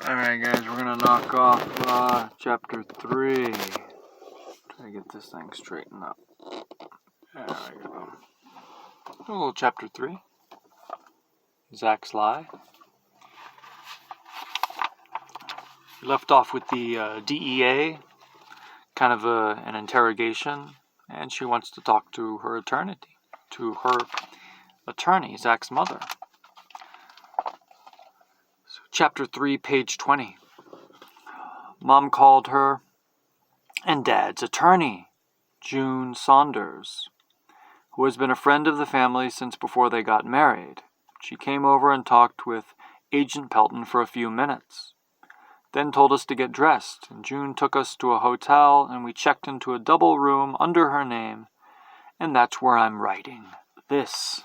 Alright guys, we're gonna knock off chapter 3. Try to get this thing straightened up. There we go. A little chapter 3. Zach's lie. We left off with the DEA, kind of an interrogation, and she wants to talk to her attorney, Zach's mother. So, chapter 3, page 20. Mom called her and Dad's attorney, June Saunders, who has been a friend of the family since before they got married. She came over and talked with Agent Pelton for a few minutes, then told us to get dressed, and June took us to a hotel, and we checked into a double room under her name, and that's where I'm writing this.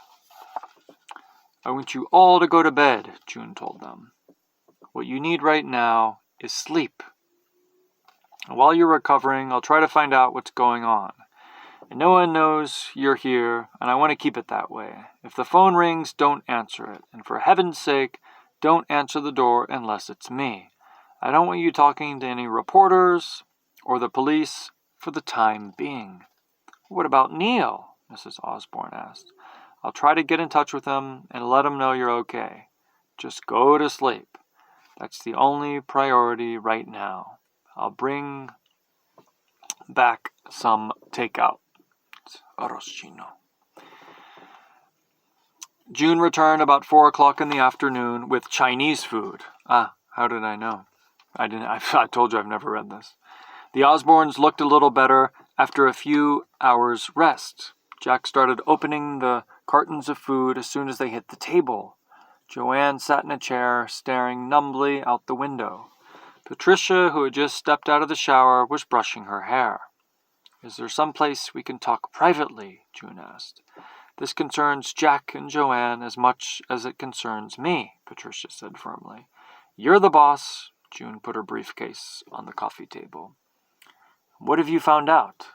I want you all to go to bed, June told them. What you need right now is sleep. And while you're recovering, I'll try to find out what's going on. And no one knows you're here, and I want to keep it that way. If the phone rings, don't answer it. And for heaven's sake, don't answer the door unless it's me. I don't want you talking to any reporters or the police for the time being. What about Neil? Mrs. Osborne asked. I'll try to get in touch with him and let him know you're okay. Just go to sleep. That's the only priority right now. I'll bring back some takeout. It's arroz chino. June returned about 4 o'clock in the afternoon with Chinese food. How did I know? I told you I've never read this. The Osbornes looked a little better after a few hours' rest. Jack started opening the cartons of food as soon as they hit the table. Joanne sat in a chair, staring numbly out the window. Patricia, who had just stepped out of the shower, was brushing her hair. Is there some place we can talk privately? June asked. This concerns Jack and Joanne as much as it concerns me, Patricia said firmly. You're the boss. June put her briefcase on the coffee table. What have you found out?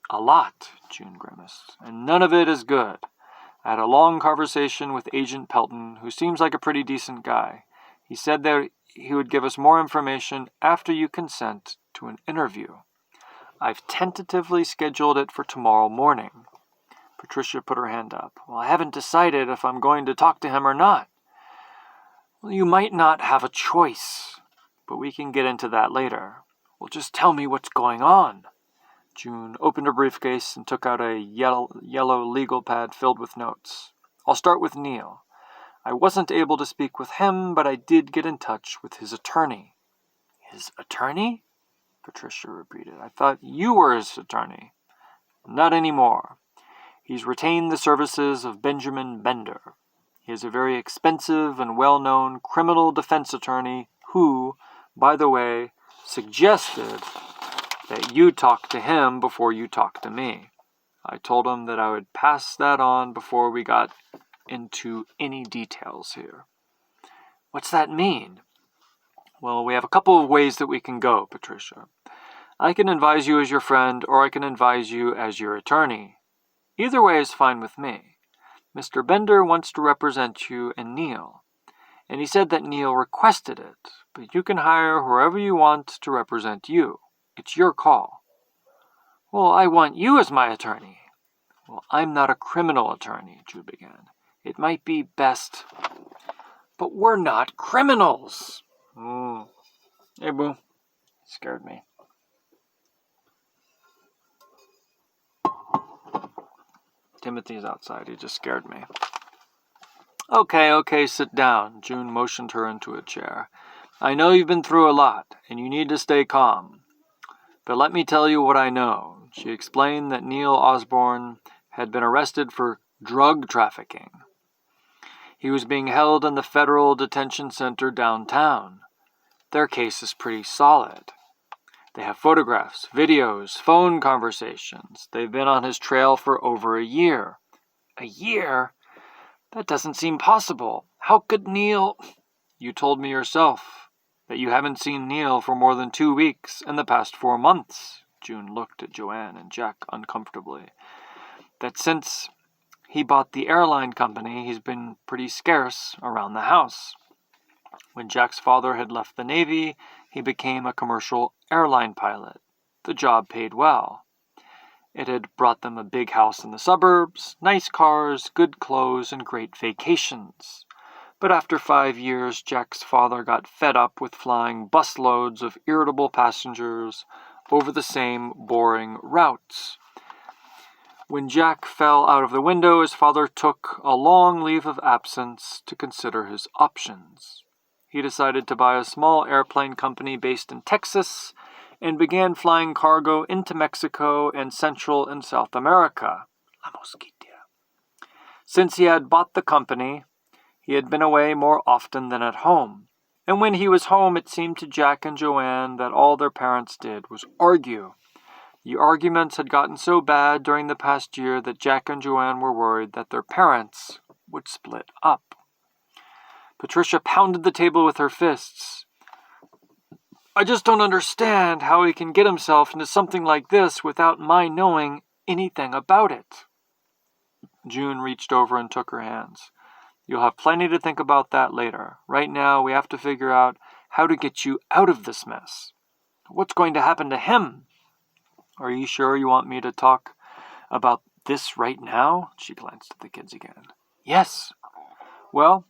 A lot, June grimaced, and none of it is good. I had a long conversation with Agent Pelton, who seems like a pretty decent guy. He said that he would give us more information after you consent to an interview. I've tentatively scheduled it for tomorrow morning. Patricia put her hand up. Well, I haven't decided if I'm going to talk to him or not. Well, you might not have a choice, but we can get into that later. Well, just tell me what's going on. June opened her briefcase and took out a yellow legal pad filled with notes. I'll start with Neil. I wasn't able to speak with him, but I did get in touch with his attorney. His attorney? Patricia repeated. I thought you were his attorney. Not anymore. He's retained the services of Benjamin Bender. He is a very expensive and well-known criminal defense attorney who, by the way, suggested that you talk to him before you talk to me. I told him that I would pass that on before we got into any details here. What's that mean? Well, we have a couple of ways that we can go, Patricia. I can advise you as your friend, or I can advise you as your attorney. Either way is fine with me. Mr. Bender wants to represent you and Neil, and he said that Neil requested it, but you can hire whoever you want to represent you. It's your call. Well, I want you as my attorney. Well, I'm not a criminal attorney, June began. It might be best. But we're not criminals. Hey, boo. Scared me. Timothy's outside. He just scared me. Okay, sit down. June motioned her into a chair. I know you've been through a lot, and you need to stay calm. But let me tell you what I know. She explained that Neil Osborne had been arrested for drug trafficking. He was being held in the Federal Detention Center downtown. Their case is pretty solid. They have photographs, videos, phone conversations. They've been on his trail for over a year. A year? That doesn't seem possible. How could Neil... You told me yourself that you haven't seen Neil for more than 2 weeks in the past 4 months. June looked at Joanne and Jack uncomfortably. That since he bought the airline company, he's been pretty scarce around the house. When Jack's father had left the Navy, he became a commercial airline pilot. The job paid well. It had brought them a big house in the suburbs, nice cars, good clothes, and great vacations. But after 5 years, Jack's father got fed up with flying busloads of irritable passengers over the same boring routes. When Jack fell out of the window, his father took a long leave of absence to consider his options. He decided to buy a small airplane company based in Texas and began flying cargo into Mexico and Central and South America. La Mosquitia. Since he had bought the company, he had been away more often than at home. And when he was home, it seemed to Jack and Joanne that all their parents did was argue. The arguments had gotten so bad during the past year that Jack and Joanne were worried that their parents would split up. Patricia pounded the table with her fists. I just don't understand how he can get himself into something like this without my knowing anything about it. June reached over and took her hands. You'll have plenty to think about that later. Right now, we have to figure out how to get you out of this mess. What's going to happen to him? Are you sure you want me to talk about this right now? She glanced at the kids again. Yes. Well,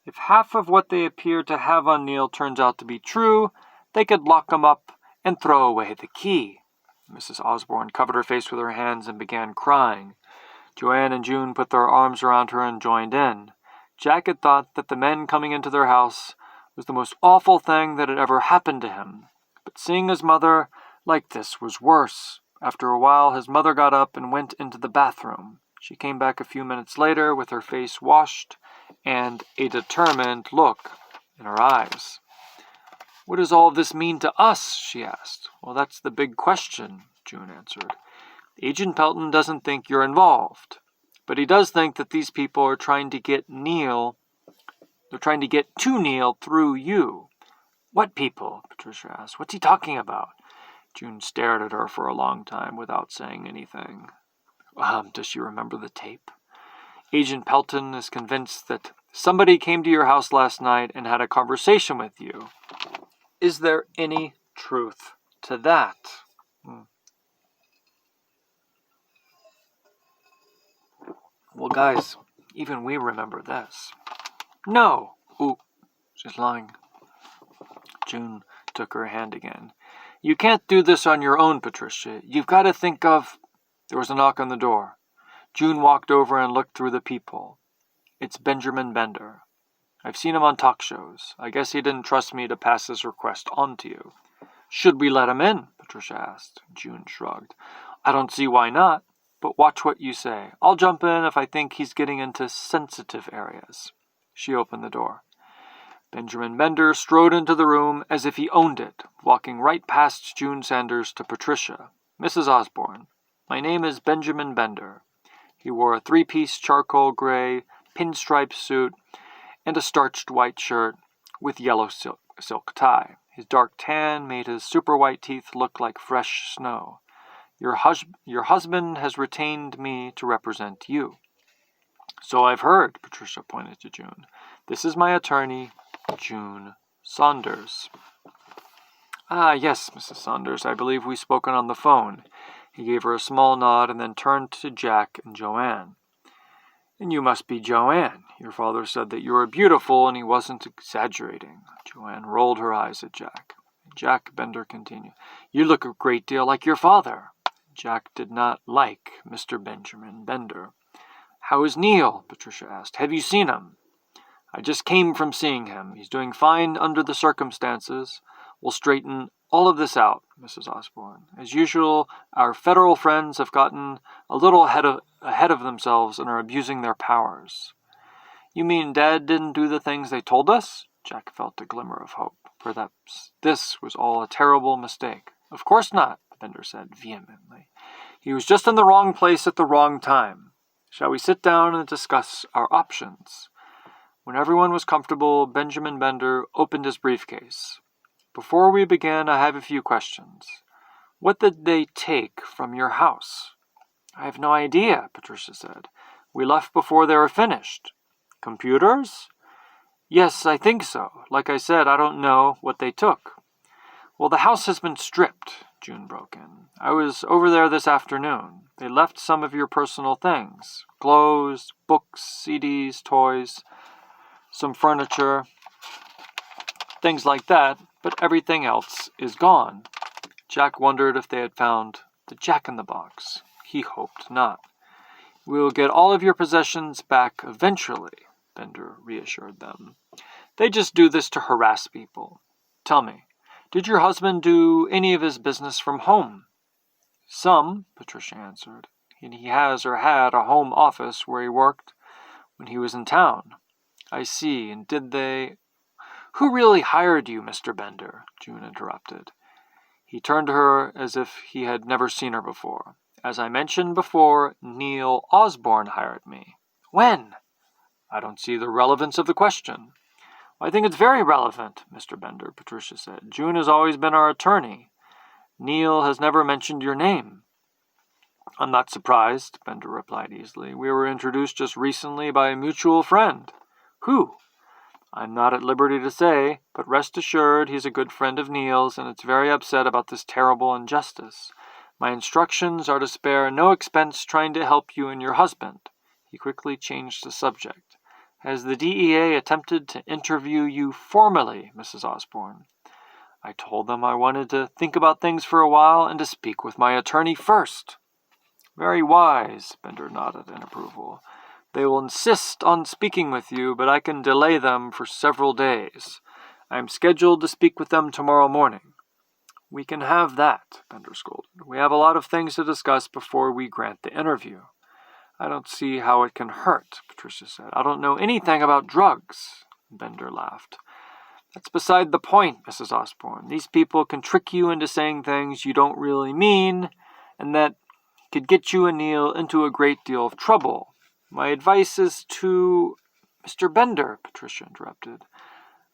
if half of what they appear to have on Neil turns out to be true, they could lock him up and throw away the key. Mrs. Osborne covered her face with her hands and began crying. Joanne and June put their arms around her and joined in. Jack had thought that the men coming into their house was the most awful thing that had ever happened to him. But seeing his mother like this was worse. After a while, his mother got up and went into the bathroom. She came back a few minutes later with her face washed and a determined look in her eyes. What does all this mean to us? She asked. Well, that's the big question, June answered. Agent Pelton doesn't think you're involved, but he does think that these people are trying to get Neil. They're trying to get to Neil through you. What people? Patricia asked. What's he talking about? June stared at her for a long time without saying anything. Does she remember the tape? Agent Pelton is convinced that somebody came to your house last night and had a conversation with you. Is there any truth to that? Well, guys, even we remember this. No. Ooh, she's lying. June took her hand again. You can't do this on your own, Patricia. You've got to think of... There was a knock on the door. June walked over and looked through the peephole. It's Benjamin Bender. I've seen him on talk shows. I guess he didn't trust me to pass his request on to you. Should we let him in? Patricia asked. June shrugged. I don't see why not, but watch what you say. I'll jump in if I think he's getting into sensitive areas. She opened the door. Benjamin Bender strode into the room as if he owned it, walking right past June Sanders to Patricia. Mrs. Osborne, my name is Benjamin Bender. He wore a 3-piece charcoal gray pinstripe suit and a starched white shirt with yellow silk tie. His dark tan made his super white teeth look like fresh snow. Your husband has retained me to represent you. So I've heard, Patricia pointed to June. This is my attorney, June Saunders. Ah, yes, Mrs. Saunders, I believe we've spoken on the phone. He gave her a small nod and then turned to Jack and Joanne. And you must be Joanne. Your father said that you were beautiful and he wasn't exaggerating. Joanne rolled her eyes at Jack. Jack Bender continued. You look a great deal like your father. Jack did not like Mr. Benjamin Bender. How is Neil? Patricia asked. Have you seen him? I just came from seeing him. He's doing fine under the circumstances. We'll straighten all of this out, Mrs. Osborne. As usual, our federal friends have gotten a little ahead of themselves and are abusing their powers. You mean Dad didn't do the things they told us? Jack felt a glimmer of hope. Perhaps this was all a terrible mistake. Of course not, Bender said vehemently. He was just in the wrong place at the wrong time. Shall we sit down and discuss our options? When everyone was comfortable, Benjamin Bender opened his briefcase. Before we begin, I have a few questions. What did they take from your house? I have no idea, Patricia said. We left before they were finished. Computers? Yes, I think so. Like I said, I don't know what they took. Well, the house has been stripped, June broke in. I was over there this afternoon. They left some of your personal things. Clothes, books, CDs, toys, some furniture, things like that, but everything else is gone. Jack wondered if they had found the Jack-in-the-Box. He hoped not. We'll get all of your possessions back eventually, Bender reassured them. They just do this to harass people. Tell me, did your husband do any of his business from home? Some, Patricia answered. And he has or had a home office where he worked when he was in town. I see, and did they... Who really hired you, Mr. Bender? June interrupted. He turned to her as if he had never seen her before. As I mentioned before, Neil Osborne hired me. When? I don't see the relevance of the question. I think it's very relevant, Mr. Bender, Patricia said. June has always been our attorney. Neil has never mentioned your name. I'm not surprised, Bender replied easily. We were introduced just recently by a mutual friend. Who? I'm not at liberty to say, but rest assured he's a good friend of Neil's, and it's very upset about this terrible injustice. My instructions are to spare no expense trying to help you and your husband. He quickly changed the subject. Has the DEA attempted to interview you formally, Mrs. Osborne? I told them I wanted to think about things for a while and to speak with my attorney first. Very wise, Bender nodded in approval. They will insist on speaking with you, but I can delay them for several days. I am scheduled to speak with them tomorrow morning. We can have that, Bender scolded. We have a lot of things to discuss before we grant the interview. I don't see how it can hurt, Patricia said. I don't know anything about drugs. Bender laughed. That's beside the point, Mrs. Osborne. These people can trick you into saying things you don't really mean, and that could get you and Neil into a great deal of trouble. My advice is to... Mr. Bender, Patricia interrupted.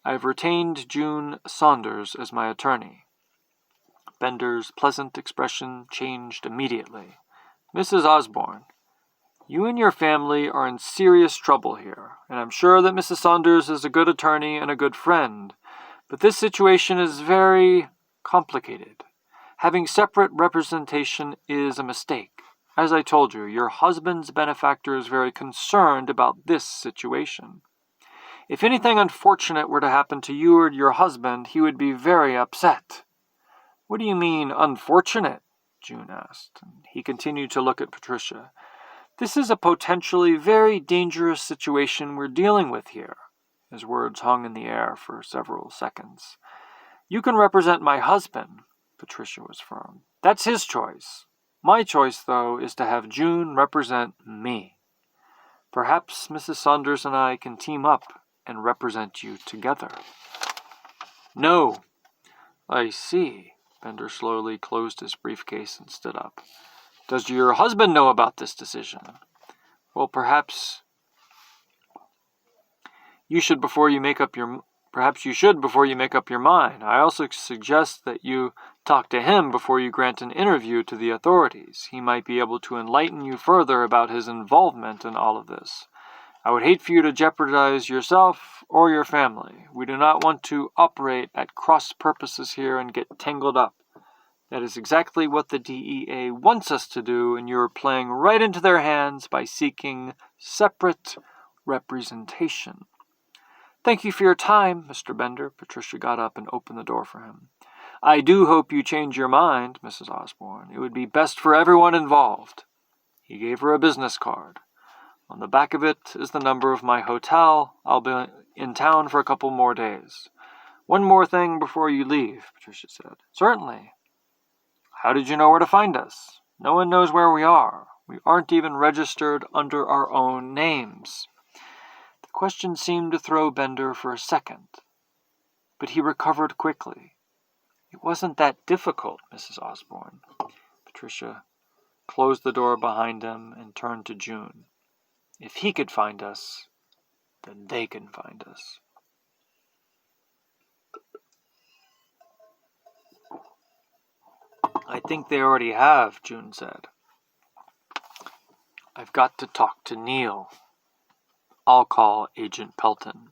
I've retained June Saunders as my attorney. Bender's pleasant expression changed immediately. Mrs. Osborne, you and your family are in serious trouble here, and I'm sure that Mrs. Saunders is a good attorney and a good friend, but this situation is very complicated. Having separate representation is a mistake. As I told you, your husband's benefactor is very concerned about this situation. If anything unfortunate were to happen to you or your husband, he would be very upset. What do you mean, unfortunate? June asked. He continued to look at Patricia. This is a potentially very dangerous situation we're dealing with here. His words hung in the air for several seconds. You can represent my husband, Patricia was firm. That's his choice. My choice, though, is to have June represent me. Perhaps Mrs. Saunders and I can team up and represent you together. No. I see. Bender slowly closed his briefcase and stood up. Does your husband know about this decision? Well, perhaps you should before you make up your mind. I also suggest that you talk to him before you grant an interview to the authorities. He might be able to enlighten you further about his involvement in all of this. I would hate for you to jeopardize yourself or your family. We do not want to operate at cross purposes here and get tangled up. That is exactly what the DEA wants us to do, and you're playing right into their hands by seeking separate representation. Thank you for your time, Mr. Bender. Patricia got up and opened the door for him. I do hope you change your mind, Mrs. Osborne. It would be best for everyone involved. He gave her a business card. On the back of it is the number of my hotel. I'll be in town for a couple more days. One more thing before you leave, Patricia said. Certainly. How did you know where to find us? No one knows where we are. We aren't even registered under our own names. The question seemed to throw Bender for a second, but he recovered quickly. It wasn't that difficult, Mrs. Osborne. Patricia closed the door behind him and turned to June. If he could find us, then they can find us. I think they already have, June said. I've got to talk to Neil. I'll call Agent Pelton.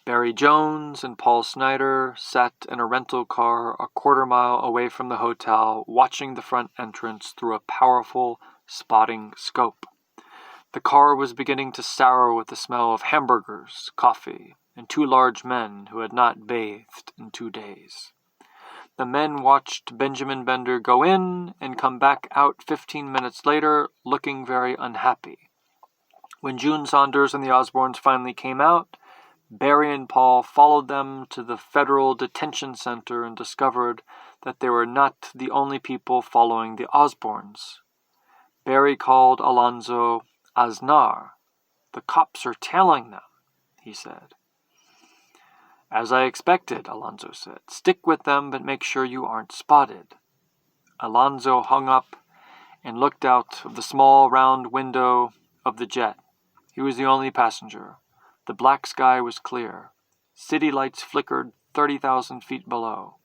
Barry Jones and Paul Snyder sat in a rental car a quarter-mile away from the hotel, watching the front entrance through a powerful spotting scope. The car was beginning to sour with the smell of hamburgers, coffee, and two large men who had not bathed in 2 days. The men watched Benjamin Bender go in and come back out 15 minutes later, looking very unhappy. When June Saunders and the Osborns finally came out, Barry and Paul followed them to the Federal Detention Center and discovered that they were not the only people following the Osborns. Barry called Alonzo Aznar. "The cops are tailing them," he said. "As I expected," Alonzo said. "Stick with them, but make sure you aren't spotted." Alonzo hung up and looked out of the small round window of the jet. He was the only passenger. The black sky was clear. City lights flickered 30,000 feet below.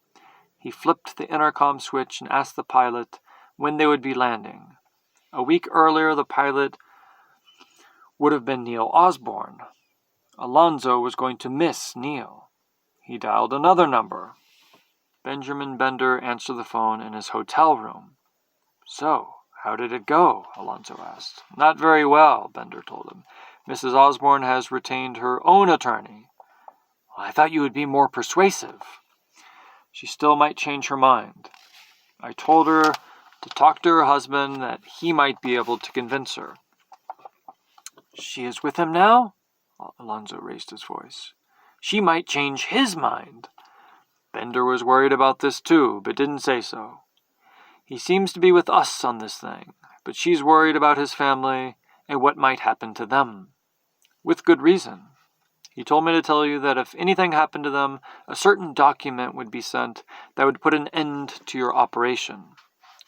He flipped the intercom switch and asked the pilot when they would be landing. A week earlier, the pilot would have been Neil Osborne. Alonzo was going to miss Neil. He dialed another number. Benjamin Bender answered the phone in his hotel room. "So, how did it go?" Alonzo asked. "Not very well," Bender told him. "Mrs. Osborne has retained her own attorney." "I thought you would be more persuasive." "She still might change her mind. I told her to talk to her husband, that he might be able to convince her." "She is with him now?" Alonzo raised his voice. "She might change his mind." Bender was worried about this too, but didn't say so. "He seems to be with us on this thing, but she's worried about his family and what might happen to them. With good reason. He told me to tell you that if anything happened to them, a certain document would be sent that would put an end to your operation."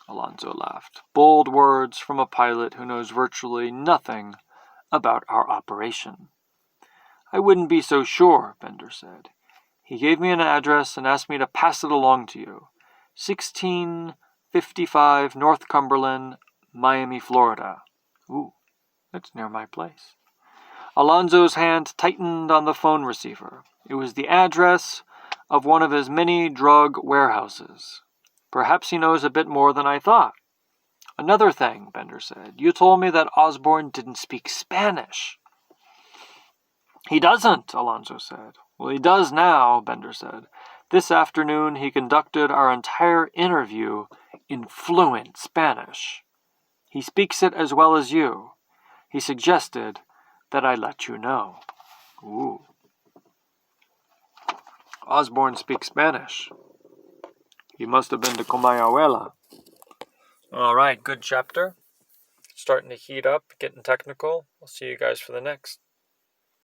Alonzo laughed. "Bold words from a pilot who knows virtually nothing about our operation." "I wouldn't be so sure," Bender said. "He gave me an address and asked me to pass it along to you. 1655 North Cumberland, Miami, Florida." "Ooh, that's near my place." Alonzo's hand tightened on the phone receiver. It was the address of one of his many drug warehouses. "Perhaps he knows a bit more than I thought." "Another thing," Bender said. "You told me that Osborne didn't speak Spanish." "He doesn't," Alonzo said. "Well, he does now," Bender said. "This afternoon he conducted our entire interview in fluent Spanish. He speaks it as well as you. He suggested that I let you know." "Ooh. Osborne speaks Spanish. He must have been to Comayagüela." All right, good chapter. Starting to heat up, getting technical. I'll see you guys for the next.